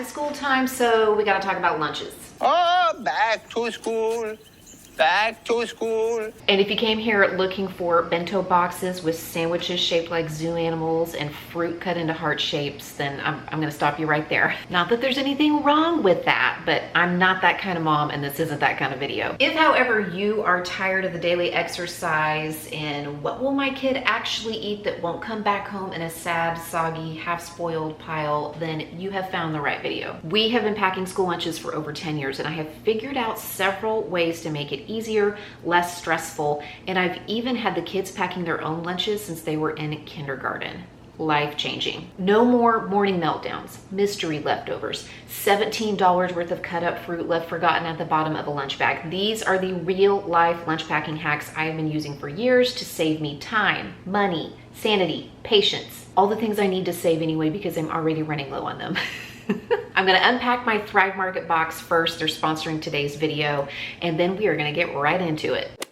to school time, so we gotta talk about lunches. Oh, back to school. Back to school. And if you came here looking for bento boxes with sandwiches shaped like zoo animals and fruit cut into heart shapes, then I'm gonna stop you right there. Not that there's anything wrong with that, but I'm not that kind of mom and this isn't that kind of video. If, however, you are tired of the daily exercise and what will my kid actually eat that won't come back home in a sad, soggy, half-spoiled pile, then you have found the right video. We have been packing school lunches for over 10 years and I have figured out several ways to make it easier, less stressful, and I've even had the kids packing their own lunches since they were in kindergarten. Life-changing. No more morning meltdowns, mystery leftovers, $17 worth of cut up fruit left forgotten at the bottom of a lunch bag. These are the real life lunch packing hacks I have been using for years to save me time, money, sanity, patience, all the things I need to save anyway because I'm already running low on them. I'm gonna unpack my Thrive Market box first. They're sponsoring today's video, and then we are gonna get right into it.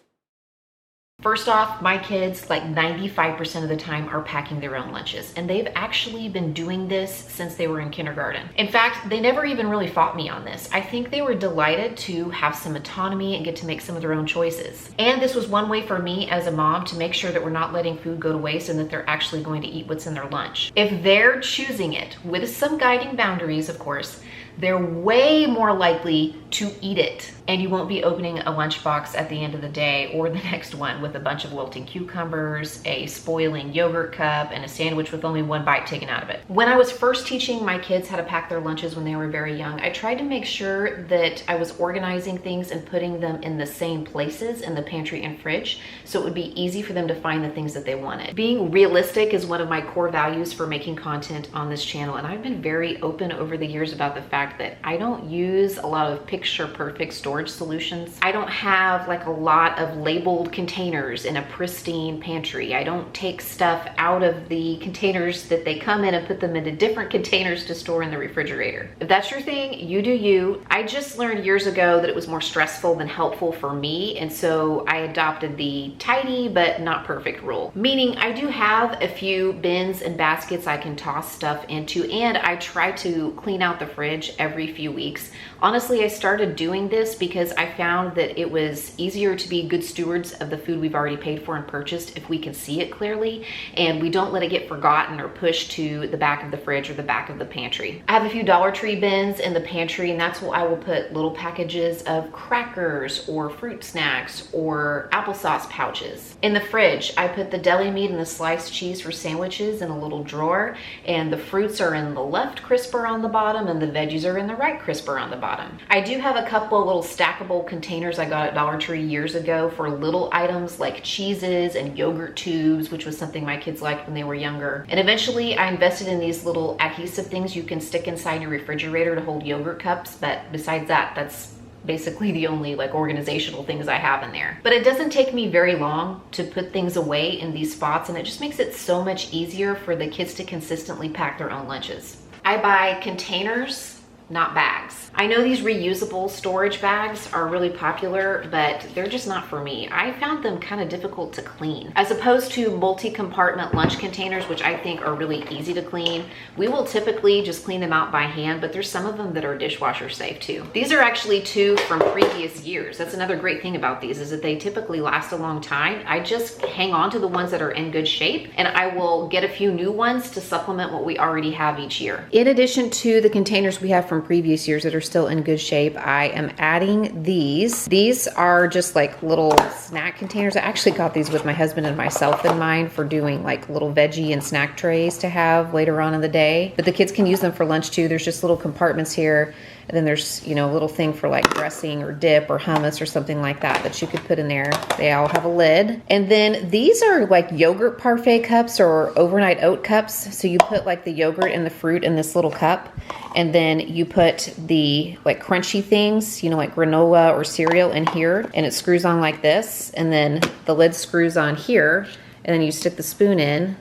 First off, my kids, like 95% of the time, are packing their own lunches, and they've actually been doing this since they were in kindergarten. In fact, they never even really fought me on this. I think they were delighted to have some autonomy and get to make some of their own choices. And this was one way for me as a mom to make sure that we're not letting food go to waste and that they're actually going to eat what's in their lunch. If they're choosing it, with some guiding boundaries, of course, they're way more likely to eat it. And you won't be opening a lunchbox at the end of the day or the next one with a bunch of wilting cucumbers, a spoiling yogurt cup, and a sandwich with only one bite taken out of it. When I was first teaching my kids how to pack their lunches when they were very young, I tried to make sure that I was organizing things and putting them in the same places in the pantry and fridge so it would be easy for them to find the things that they wanted. Being realistic is one of my core values for making content on this channel, and I've been very open over the years about the fact that I don't use a lot of picture perfect storage solutions. I don't have like a lot of labeled containers in a pristine pantry. I don't take stuff out of the containers that they come in and put them into different containers to store in the refrigerator. If that's your thing, you do you. I just learned years ago that it was more stressful than helpful for me, and so I adopted the tidy but not perfect rule. Meaning I do have a few bins and baskets I can toss stuff into, and I try to clean out the fridge every few weeks. Honestly, I started doing this because I found that it was easier to be good stewards of the food we've already paid for and purchased if we can see it clearly and we don't let it get forgotten or pushed to the back of the fridge or the back of the pantry. I have a few Dollar Tree bins in the pantry, and that's where I will put little packages of crackers or fruit snacks or applesauce pouches. In the fridge, I put the deli meat and the sliced cheese for sandwiches in a little drawer, and the fruits are in the left crisper on the bottom and the veggies are in the right crisper on the bottom. I do have a couple of little stackable containers I got at Dollar Tree years ago for little items like cheeses and yogurt tubes, which was something my kids liked when they were younger. And eventually I invested in these little adhesive things you can stick inside your refrigerator to hold yogurt cups, but besides that, that's basically the only like organizational things I have in there. But it doesn't take me very long to put things away in these spots, and it just makes it so much easier for the kids to consistently pack their own lunches. I buy containers, not bags. I know these reusable storage bags are really popular, but they're just not for me. I found them kind of difficult to clean. As opposed to multi-compartment lunch containers, which I think are really easy to clean, we will typically just clean them out by hand, but there's some of them that are dishwasher safe too. These are actually two from previous years. That's another great thing about these, is that they typically last a long time. I just hang on to the ones that are in good shape, and I will get a few new ones to supplement what we already have each year. In addition to the containers we have from previous years that are still in good shape, I am adding these. These are just like little snack containers. I actually got these with my husband and myself in mind for doing like little veggie and snack trays to have later on in the day. But the kids can use them for lunch too. There's just little compartments here. And then there's, you know, a little thing for like dressing or dip or hummus or something like that that you could put in there. They all have a lid. And then these are like yogurt parfait cups or overnight oat cups. So you put like the yogurt and the fruit in this little cup. And then you put the like crunchy things, you know, like granola or cereal in here. And it screws on like this. And then the lid screws on here. And then you stick the spoon in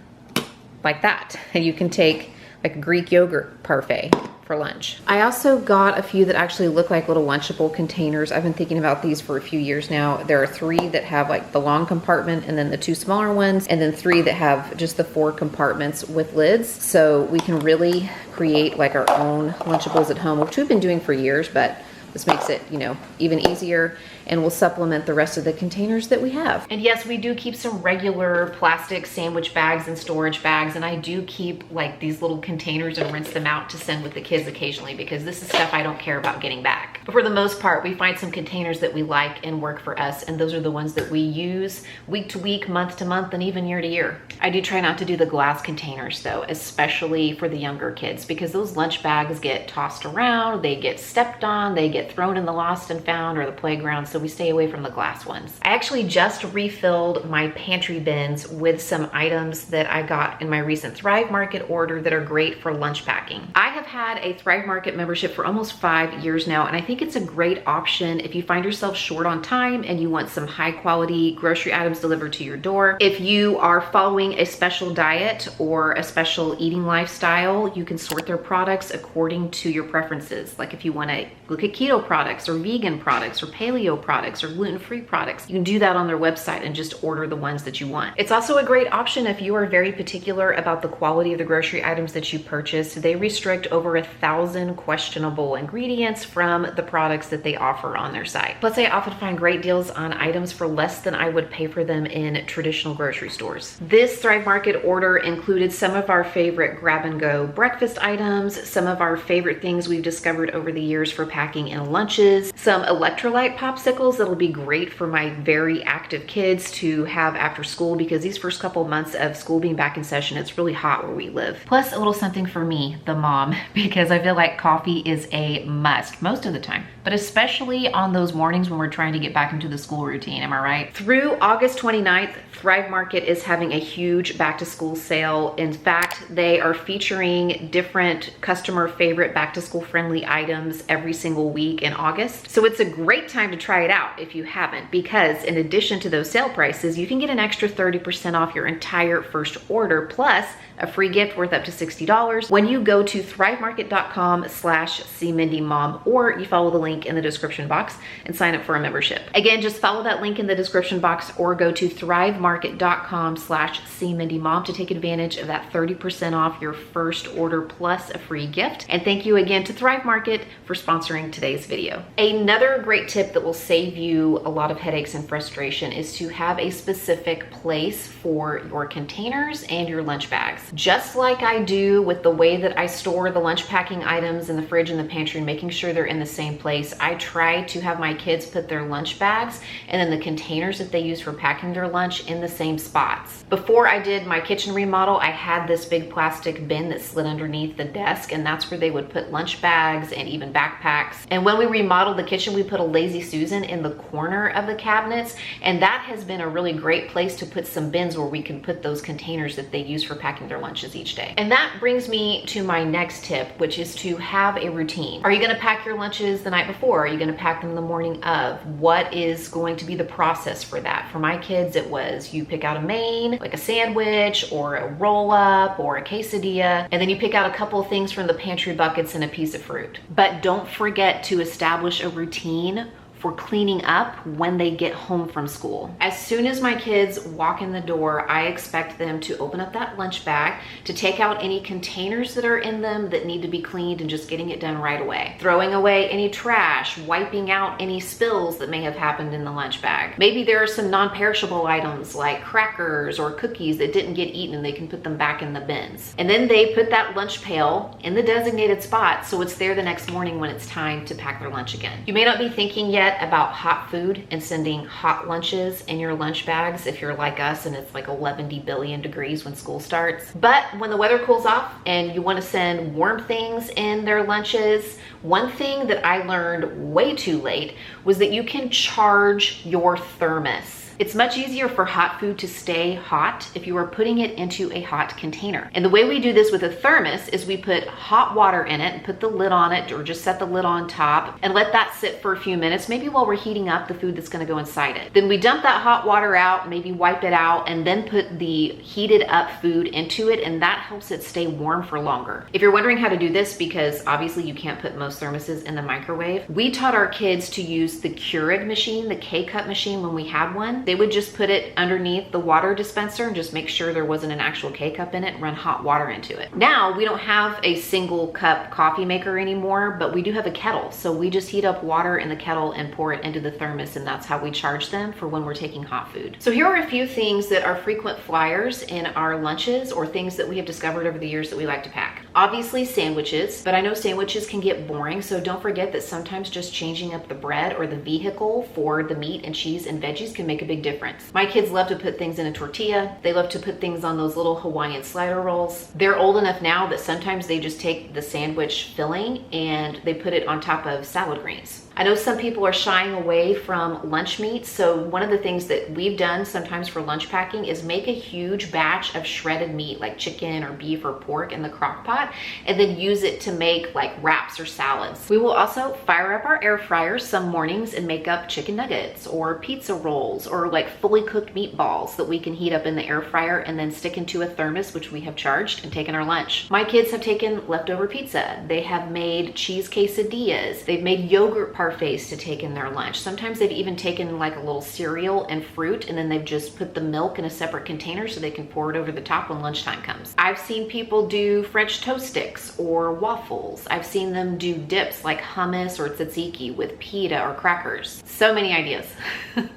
like that. And you can take like a Greek yogurt parfait for lunch. I also got a few that actually look like little Lunchable containers. I've been thinking about these for a few years now. There are 3 that have like the long compartment and then the 2 smaller ones, and then 3 that have just the 4 compartments with lids. So we can really create like our own Lunchables at home, which we've been doing for years, but this makes it, you know, even easier, and will supplement the rest of the containers that we have. And yes, we do keep some regular plastic sandwich bags and storage bags, and I do keep like these little containers and rinse them out to send with the kids occasionally, because this is stuff I don't care about getting back. But for the most part, we find some containers that we like and work for us, and those are the ones that we use week to week, month to month, and even year to year. I do try not to do the glass containers though, especially for the younger kids, because those lunch bags get tossed around, they get stepped on, they get thrown in the lost and found or the playground, so we stay away from the glass ones. I actually just refilled my pantry bins with some items that I got in my recent Thrive Market order that are great for lunch packing. I have had a Thrive Market membership for almost 5 years now, and I think it's a great option if you find yourself short on time and you want some high quality grocery items delivered to your door. If you are following a special diet or a special eating lifestyle, you can sort their products according to your preferences. Like if you want to look at keto products or vegan products or paleo products or gluten-free products, you can do that on their website and just order the ones that you want. It's also a great option if you are very particular about the quality of the grocery items that you purchase. They restrict over 1,000 questionable ingredients from the products that they offer on their site. Plus, I often find great deals on items for less than I would pay for them in traditional grocery stores. This Thrive Market order included some of our favorite grab-and-go breakfast items, some of our favorite things we've discovered over the years for packing in lunches, some electrolyte popsicles that'll be great for my very active kids to have after school, because these first couple months of school being back in session, it's really hot where we live. Plus a little something for me, the mom, because I feel like coffee is a must most of the time, but especially on those mornings when we're trying to get back into the school routine, am I right? Through August 29th, Thrive Market is having a huge back to school sale. In fact, they are featuring different customer favorite back to school friendly items every single week in August. So it's a great time to try it out if you haven't, because in addition to those sale prices, you can get an extra 30% off your entire first order, plus a free gift worth up to $60 when you go to thrivemarket.com/cmindymom, or you follow the link in the description box and sign up for a membership. Again, just follow that link in the description box or go to thrivemarket.com/cmindymom to take advantage of that 30% off your first order plus a free gift. And thank you again to Thrive Market for sponsoring today's video. Another great tip that will save you a lot of headaches and frustration is to have a specific place for your containers and your lunch bags. Just like I do with the way that I store the lunch packing items in the fridge and the pantry, making sure they're in the same place, I try to have my kids put their lunch bags and then the containers that they use for packing their lunch in the same spots. Before I did my kitchen remodel, I had this big plastic bin that slid underneath the desk, and that's where they would put lunch bags and even backpacks. And when we remodeled the kitchen, we put a Lazy Susan in the corner of the cabinets, and that has been a really great place to put some bins where we can put those containers that they use for packing their lunches each day. And that brings me to my next tip, which is to have a routine. Are you gonna pack your lunches the night before? Are you gonna pack them the morning of? What is going to be the process for that? For my kids, it was you pick out a main, like a sandwich or a roll up or a quesadilla, and then you pick out a couple of things from the pantry buckets and a piece of fruit. But don't forget to establish a routine for cleaning up when they get home from school. As soon as my kids walk in the door, I expect them to open up that lunch bag, to take out any containers that are in them that need to be cleaned and just getting it done right away. Throwing away any trash, wiping out any spills that may have happened in the lunch bag. Maybe there are some non-perishable items like crackers or cookies that didn't get eaten and they can put them back in the bins. And then they put that lunch pail in the designated spot so it's there the next morning when it's time to pack their lunch again. You may not be thinking yet about hot food and sending hot lunches in your lunch bags if you're like us and it's like 11 billion degrees when school starts. But when the weather cools off and you want to send warm things in their lunches, one thing that I learned way too late was that you can charge your thermos. It's much easier for hot food to stay hot if you are putting it into a hot container. And the way we do this with a thermos is we put hot water in it and put the lid on it, or just set the lid on top and let that sit for a few minutes, maybe while we're heating up the food that's gonna go inside it. Then we dump that hot water out, maybe wipe it out, and then put the heated up food into it, and that helps it stay warm for longer. If you're wondering how to do this, because obviously you can't put most thermoses in the microwave, we taught our kids to use the Keurig machine, the K-Cup machine when we had one. They would just put it underneath the water dispenser and just make sure there wasn't an actual K-Cup in it and run hot water into it. Now, we don't have a single cup coffee maker anymore, but we do have a kettle. So we just heat up water in the kettle and pour it into the thermos, and that's how we charge them for when we're taking hot food. So here are a few things that are frequent flyers in our lunches, or things that we have discovered over the years that we like to pack. Obviously sandwiches, but I know sandwiches can get boring, so don't forget that sometimes just changing up the bread or the vehicle for the meat and cheese and veggies can make a big difference. My kids love to put things in a tortilla. They love to put things on those little Hawaiian slider rolls. They're old enough now that sometimes they just take the sandwich filling and they put it on top of salad greens. I know some people are shying away from lunch meat, so one of the things that we've done sometimes for lunch packing is make a huge batch of shredded meat, like chicken or beef or pork, in the crock pot, and then use it to make like wraps or salads. We will also fire up our air fryers some mornings and make up chicken nuggets or pizza rolls, or like fully cooked meatballs that we can heat up in the air fryer and then stick into a thermos, which we have charged, and taken our lunch. My kids have taken leftover pizza. They have made cheese quesadillas. They've made yogurt parfaits to take in their lunch. Sometimes they've even taken like a little cereal and fruit, and then they've just put the milk in a separate container so they can pour it over the top when lunchtime comes. I've seen people do French toast sticks or waffles. I've seen them do dips like hummus or tzatziki with pita or crackers. So many ideas.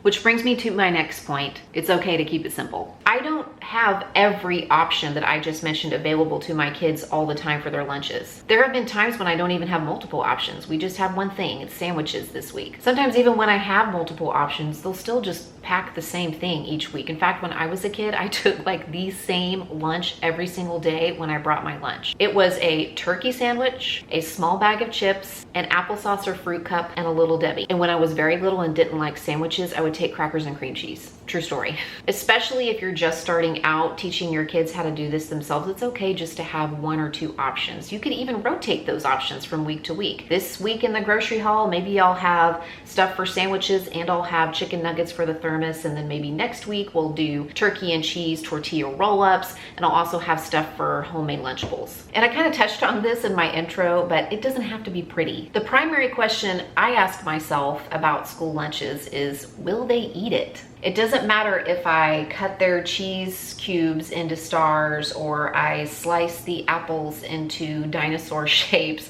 Which brings me to my next point. It's okay to keep it simple. I don't have every option that I just mentioned available to my kids all the time for their lunches. There have been times when I don't even have multiple options. We just have one thing. It's sandwiches this week. Sometimes even when I have multiple options, they'll still just pack the same thing each week. In fact, when I was a kid, I took like the same lunch every single day when I brought my lunch. It was a turkey sandwich, a small bag of chips, an applesauce or fruit cup, and a Little Debbie. And when I was very little and didn't like sandwiches, I would take crackers and cream cheese. True story. Especially if you're just starting out teaching your kids how to do this themselves, it's okay just to have one or two options. You could even rotate those options from week to week. This week in the grocery haul, maybe I'll have stuff for sandwiches and I'll have chicken nuggets for the thermos, and then maybe next week we'll do turkey and cheese tortilla roll-ups, and I'll also have stuff for homemade lunch bowls. And I kind of touched on this in my intro, but it doesn't have to be pretty. The primary question I ask myself about school lunches is, will they eat it? It doesn't matter if I cut their cheese cubes into stars or I slice the apples into dinosaur shapes.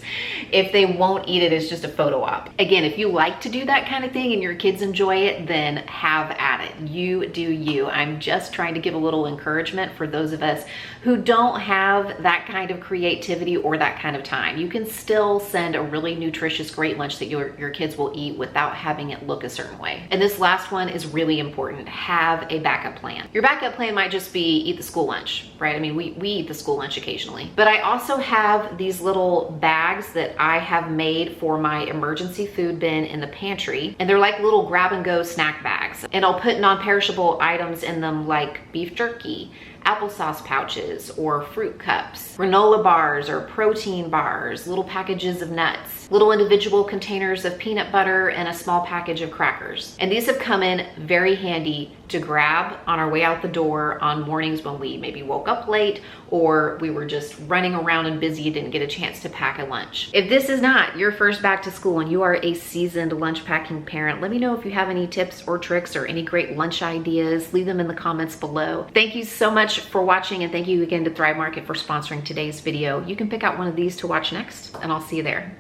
If they won't eat it, it's just a photo op. Again, if you like to do that kind of thing and your kids enjoy it, then have at it. You do you. I'm just trying to give a little encouragement for those of us who don't have that kind of creativity or that kind of time. You can still send a really nutritious, great lunch that your kids will eat without having it look a certain way. And this last one is really important. Have a backup plan. Your backup plan might just be eat the school lunch, right? I mean, we eat the school lunch occasionally, but I also have these little bags that I have made for my emergency food bin in the pantry, and they're like little grab and go snack bags. And I'll put non-perishable items in them like beef jerky, applesauce pouches or fruit cups, granola bars or protein bars, little packages of nuts, little individual containers of peanut butter, and a small package of crackers. And these have come in very handy to grab on our way out the door on mornings when we maybe woke up late or we were just running around and busy and didn't get a chance to pack a lunch. If this is not your first back to school and you are a seasoned lunch packing parent, let me know if you have any tips or tricks or any great lunch ideas. Leave them in the comments below. Thank you so much for watching, and thank you again to Thrive Market for sponsoring today's video. You can pick out one of these to watch next, and I'll see you there.